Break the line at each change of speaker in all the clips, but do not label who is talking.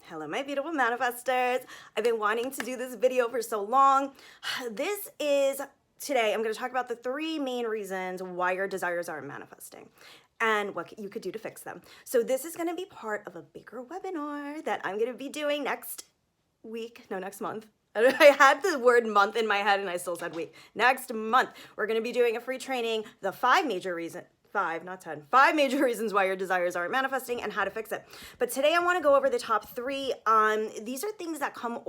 Hello, my beautiful manifestors. I've been wanting to do this video for so long. Today I'm going to talk about the 3 main reasons why your desires aren't manifesting and what you could do to fix them. So this is going to be part of a bigger webinar that I'm going to be doing next month. I had the word month in my head and I still said week. Next month, we're going to be doing a free training, the 5 major reasons why your desires aren't manifesting and how to fix it. But today I want to go over the top 3. These are things that come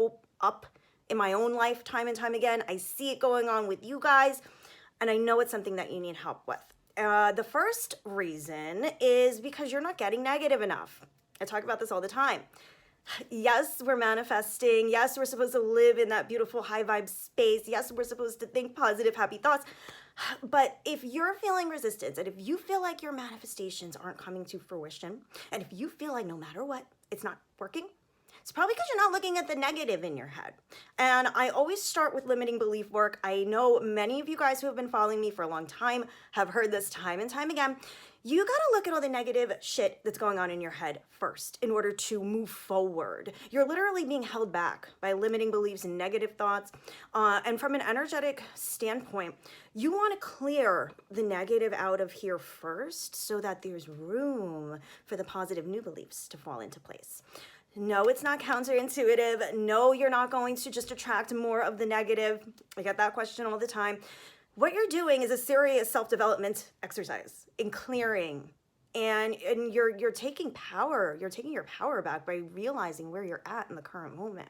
up in my own life time and time again. I see it going on with you guys, and I know it's something that you need help with. The first reason is because you're not getting negative enough. I talk about this all the time. Yes, we're manifesting. Yes, we're supposed to live in that beautiful high vibe space. Yes, we're supposed to think positive, happy thoughts. But if you're feeling resistance, and if you feel like your manifestations aren't coming to fruition, and if you feel like no matter what, it's not working, it's probably because you're not looking at the negative in your head. And I always start with limiting belief work. I know many of you guys who have been following me for a long time have heard this time and time again. You gotta look at all the negative shit that's going on in your head first in order to move forward. You're literally being held back by limiting beliefs and negative thoughts. And from an energetic standpoint, you wanna clear the negative out of here first so that there's room for the positive new beliefs to fall into place. No, it's not counterintuitive. No, you're not going to just attract more of the negative. I get that question all the time. What you're doing is a serious self-development exercise in clearing, and you're taking power. You're taking your power back by realizing where you're at in the current moment.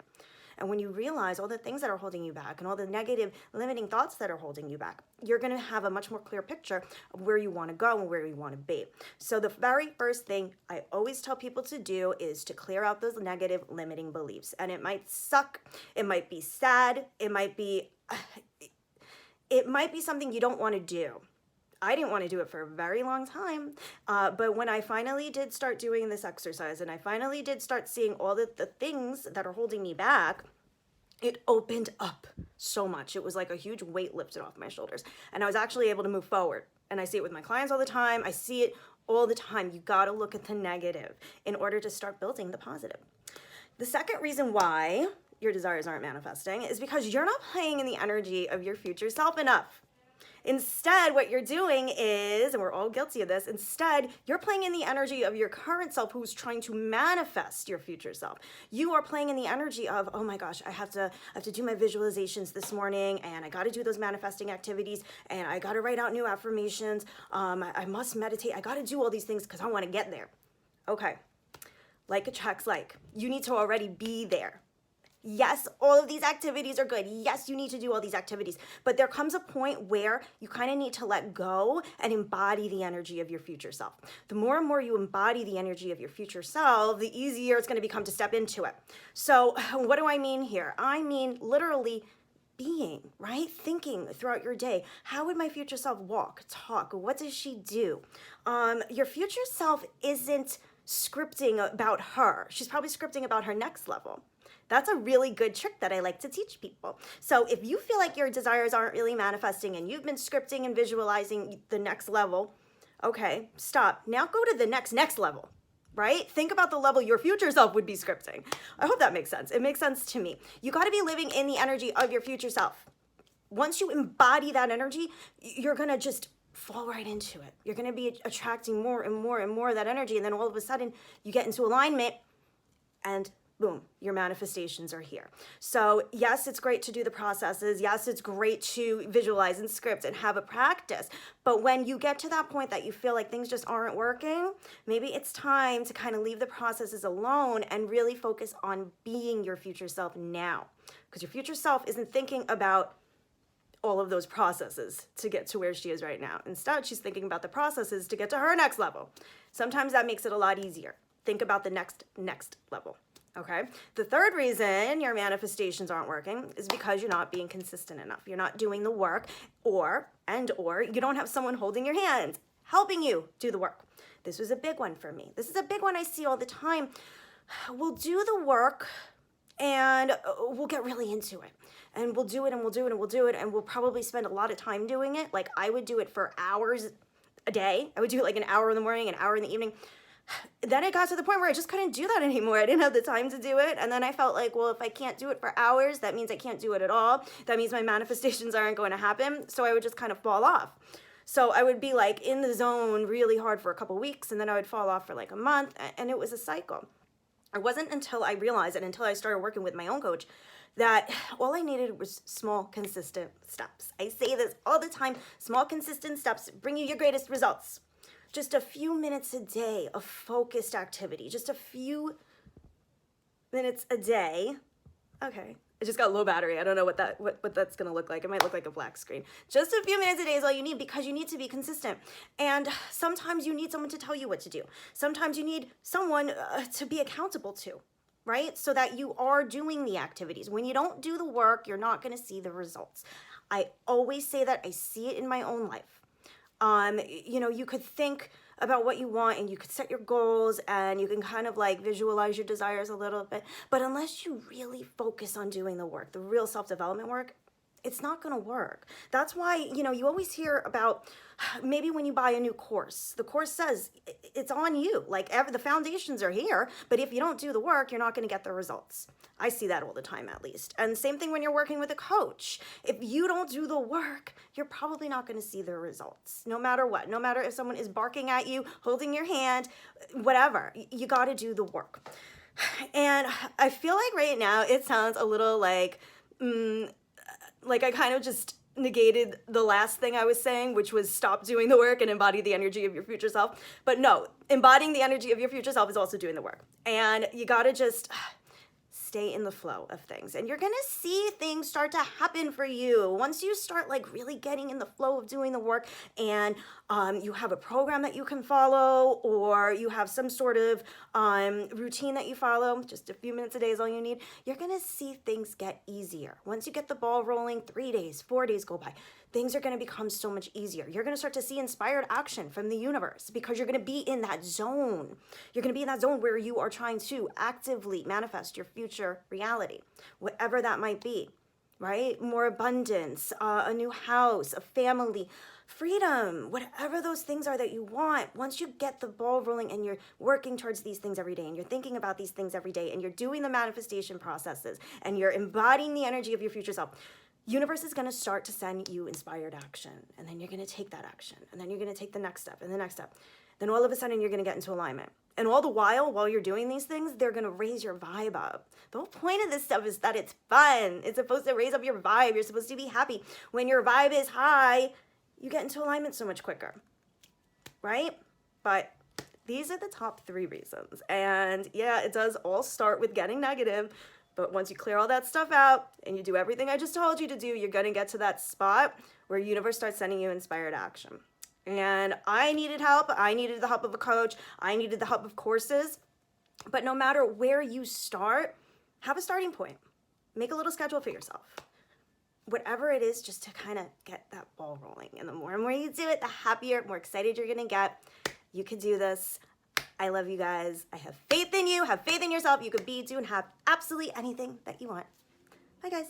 And when you realize all the things that are holding you back and all the negative limiting thoughts that are holding you back, you're going to have a much more clear picture of where you want to go and where you want to be. So the very first thing I always tell people to do is to clear out those negative limiting beliefs. And it might suck. It might be sad. It might be something you don't want to do. I didn't want to do it for a very long time, but when I finally did start doing this exercise and I finally did start seeing all the things that are holding me back, it opened up so much. It was like a huge weight lifted off my shoulders, and I was actually able to move forward. And I see it with my clients all the time. I see it all the time. You got to look at the negative in order to start building the positive. The second reason why your desires aren't manifesting is because you're not playing in the energy of your future self enough. Instead, what you're doing is, and we're all guilty of this, instead, you're playing in the energy of your current self who's trying to manifest your future self. You are playing in the energy of, oh my gosh, I have to do my visualizations this morning, and I got to do those manifesting activities, and I got to write out new affirmations. I must meditate. I got to do all these things because I want to get there. Okay. Like attracts like. You need to already be there. Yes, all of these activities are good. Yes, you need to do all these activities. But there comes a point where you kind of need to let go and embody the energy of your future self. The more and more you embody the energy of your future self, the easier it's going to become to step into it. So what do I mean here? I mean literally being, right? Thinking throughout your day. How would my future self walk, talk? What does she do? Your future self isn't scripting about her. She's probably scripting about her next level. That's a really good trick that I like to teach people. So if you feel like your desires aren't really manifesting and you've been scripting and visualizing the next level, okay, stop. Now go to the next level, right? Think about the level your future self would be scripting. I hope that makes sense. It makes sense to me. You got to be living in the energy of your future self. Once you embody that energy, you're going to just fall right into it. You're going to be attracting more and more and more of that energy. And then all of a sudden you get into alignment and boom, your manifestations are here. So yes, it's great to do the processes. Yes, it's great to visualize and script and have a practice. But when you get to that point that you feel like things just aren't working, maybe it's time to kind of leave the processes alone and really focus on being your future self now. Because your future self isn't thinking about all of those processes to get to where she is right now. Instead, she's thinking about the processes to get to her next level. Sometimes that makes it a lot easier. Think about the next level. Okay. The third reason your manifestations aren't working is because you're not being consistent enough. You're not doing the work, or you don't have someone holding your hand, helping you do the work. This was a big one for me. This is a big one I see all the time. We'll do the work and we'll get really into it. And we'll do it and we'll do it and we'll do it. And we'll probably spend a lot of time doing it. Like I would do it for hours a day. I would do it like an hour in the morning, an hour in the evening. then it got to the point where I just couldn't do that anymore. I didn't have the time to do it. And then I felt like, well, if I can't do it for hours, that means I can't do it at all. That means my manifestations aren't going to happen. So I would just kind of fall off. So I would be like in the zone really hard for a couple weeks, and then I would fall off for like a month, and it was a cycle. It wasn't until I realized and until I started working with my own coach that all I needed was small, consistent steps. I say this all the time, small, consistent steps bring you your greatest results. Just a few minutes a day of focused activity, just a few minutes a day. Okay, it just got low battery. I don't know what that's gonna look like. It might look like a black screen. Just a few minutes a day is all you need, because you need to be consistent. And sometimes you need someone to tell you what to do. Sometimes you need someone to be accountable to, right? So that you are doing the activities. When you don't do the work, you're not gonna see the results. I always say that. I see it in my own life. You could think about what you want, and you could set your goals, and you can kind of like visualize your desires a little bit. But unless you really focus on doing the work, the real self-development work, it's not going to work. That's why, you always hear about maybe when you buy a new course, the course says it's on you. Like the foundations are here, but if you don't do the work, you're not going to get the results. I see that all the time, at least. And same thing when you're working with a coach. If you don't do the work, you're probably not going to see the results, no matter what. No matter if someone is barking at you, holding your hand, whatever, you got to do the work. And I feel like right now it sounds a little like I kind of just negated the last thing I was saying, which was stop doing the work and embody the energy of your future self. But no, embodying the energy of your future self is also doing the work. And you gotta just stay in the flow of things, and you're gonna see things start to happen for you once you start like really getting in the flow of doing the work. And you have a program that you can follow, or you have some sort of routine that you follow. Just a few minutes a day is all you need. You're gonna see things get easier once you get the ball rolling. 3 days, 4 days go by, things are going to become so much easier. You're going to start to see inspired action from the universe, because you're going to be in that zone. You're going to be in that zone where you are trying to actively manifest your future reality, whatever that might be, right? More abundance, a new house, a family, freedom, whatever those things are that you want. Once you get the ball rolling and you're working towards these things every day, and you're thinking about these things every day, and you're doing the manifestation processes, and you're embodying the energy of your future self, universe is going to start to send you inspired action, and then you're going to take that action, and then you're going to take the next step and the next step. Then all of a sudden you're going to get into alignment. And all the while you're doing these things, they're going to raise your vibe up. The whole point of this stuff is that it's fun. It's supposed to raise up your vibe. You're supposed to be happy. When your vibe is high, you get into alignment so much quicker, right? But these are the top 3 reasons. And yeah, it does all start with getting negative. But once you clear all that stuff out and you do everything I just told you to do, you're going to get to that spot where universe starts sending you inspired action. And I needed help. I needed the help of a coach. I needed the help of courses. But no matter where you start, have a starting point. Make a little schedule for yourself. Whatever it is, just to kind of get that ball rolling. And the more and more you do it, the happier, more excited you're going to get. You can do this. I love you guys. I have faith in you. Have faith in yourself. You could be, do, and have absolutely anything that you want. Bye, guys.